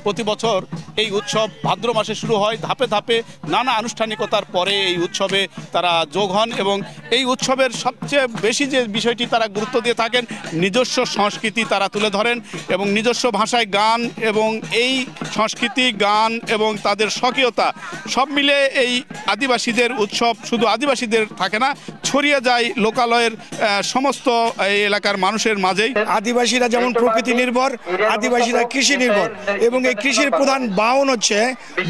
প্রতি বছর এই উৎসব ভাদ্র মাসে শুরু হয়। ধাপে ধাপে নানা আনুষ্ঠানিকতার পরে এই উৎসবে তারা যোগ হন এবং এই উৎসবের সবচেয়ে বেশি যে বিষয়টি তারা গুরুত্ব দিয়ে থাকেন, নিজস্ব সংস্কৃতি তারা তুলে ধরেন এবং নিজস্ব ভাষায় গান, এবং এই সংস্কৃতি গান এবং তাদের স্বকীয়তা সব মিলে এই আদিবাসীদের উৎসব শুধু আদিবাসীদের থাকে না, ছড়িয়ে যায় লোকালয়ের সমস্ত এই এলাকার মানুষের মাঝেই। আদিবাসীরা যেমন প্রকৃতি নির্ভর, আদিবাসীরা কৃষি নির্ভর এবং এই কৃষির প্রধান বাহন হচ্ছে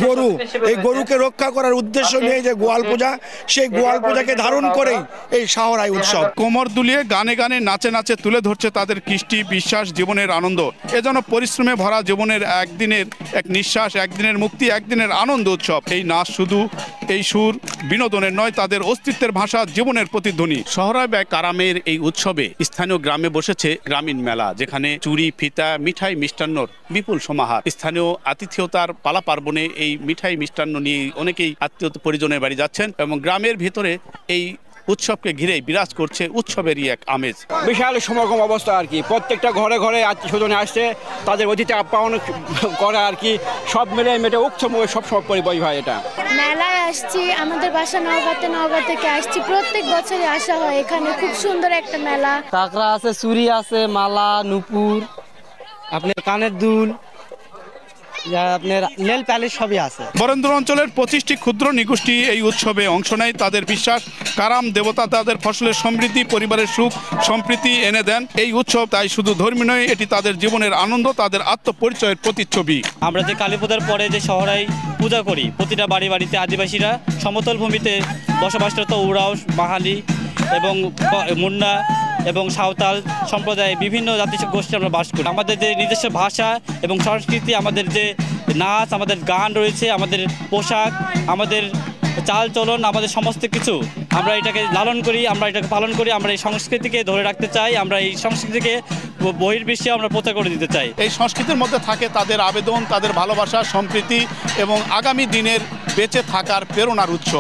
গরু। এই গরুকে রক্ষা করার উদ্দেশ্য নিয়ে যে গোয়াল পূজা, সেই গোয়াল পূজাকে ধারণ করেই এই শাহরাই উৎসব। কোমর দুলিয়ে গানে গানে নাচে নাচে তুলে ধরছে তাদের কৃষ্টি, বিশ্বাস, জীবনের আনন্দ। এজন্য পরিশ্রমে ভরা জীবনের একদিনের এক নিঃশ্বাস, একদিনের মুক্তি, একদিনের আনন্দ উৎসব। এই নাচ শুধু এই সুর বিনোদনের নয়, তাদের অস্তিত্বের ভাষা, জীবনের প্রতিধ্বনি। শহরায় কারামের এই উৎসবে স্থানীয় গ্রামে বসেছে গ্রামীণ মেলা, যেখানে চুরি, ফিতা, মিঠাই, মিষ্টান্নর বিপুল সমাহার। স্থানীয় আতিথেয়তার পালা পার্বণে এই মিঠাই মিষ্টান্ন নিয়ে অনেকেই আত্মীয় পরিজনের বাড়ি যাচ্ছেন এবং গ্রামের ভিতরে এই উৎসবকে ঘিরে বিরাজ করছে উৎসবেরই এক আমেজ। বিশাল সমাগম অবস্থা আর কি, প্রত্যেকটা ঘরে ঘরে আত্মীয় স্বজনে আসছে, তাদের অতিথি আপ্যায়ন করা আর কি, সব মিলে মেটে উৎসবময় সব পরিবয় হয়। এটা মেলায় আসছি, আমাদের বাসা নওগাঁ থেকে আসছি, প্রত্যেক বছরই আসা হয় এখানে। খুব সুন্দর একটা মেলা। কাঁকড়া আছে, চুরি আছে, মালা, নুপুর, আপনার কানের দুল, আপনার নেল প্যালেস সবই আছে। বরেন্দ্র অঞ্চলের 25টি ক্ষুদ্র নিগোষ্ঠী এই উৎসবে অংশ নেয়। তাদের বিশ্বাস, কারাম দেবতা তাদের ফসলের সমৃদ্ধি, পরিবারের সুখ সম্প্রীতি এনে দেন। এই উৎসব তাই শুধু ধর্মীয় নয়, এটি তাদের জীবনের আনন্দ, তাদের আত্মপরিচয়ের প্রতিচ্ছবি। আমরা যে কালী পূজার পরে যে শহরাই পূজা করি, প্রতিটা বাড়ি বাড়িতে আদিবাসীরা সমতল ভূমিতে বসবাসরত উরাও, মাহালি এবং মুন্ডা এবং সাঁওতাল সম্প্রদায়ে বিভিন্ন জাতিগোষ্ঠী আমরা বাস করি। আমাদের যে নিজস্ব ভাষা এবং সংস্কৃতি, আমাদের যে নাচ, আমাদের গান রয়েছে, আমাদের পোশাক, আমাদের চাল চলন, আমাদের সমস্ত কিছু আমরা এটাকে লালন করি, আমরা এটাকে পালন করি। আমরা এই সংস্কৃতিকে ধরে রাখতে চাই, আমরা এই সংস্কৃতিকে বহির্বিশ্বে আমরা প্রচার করে দিতে চাই। এই সংস্কৃতির মধ্যে থাকে তাদের আবেদন, তাদের ভালোবাসা, সম্প্রীতি এবং আগামী দিনের বেঁচে থাকার প্রেরণার উৎস।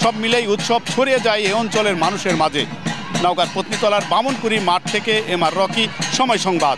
সব মিলেই উৎসব ছড়িয়ে যায় এই অঞ্চলের মানুষের মাঝে। নওগাঁর পত্নীতলার বামনপুরি মাঠ থেকে এম আর রকি, সময় সংবাদ।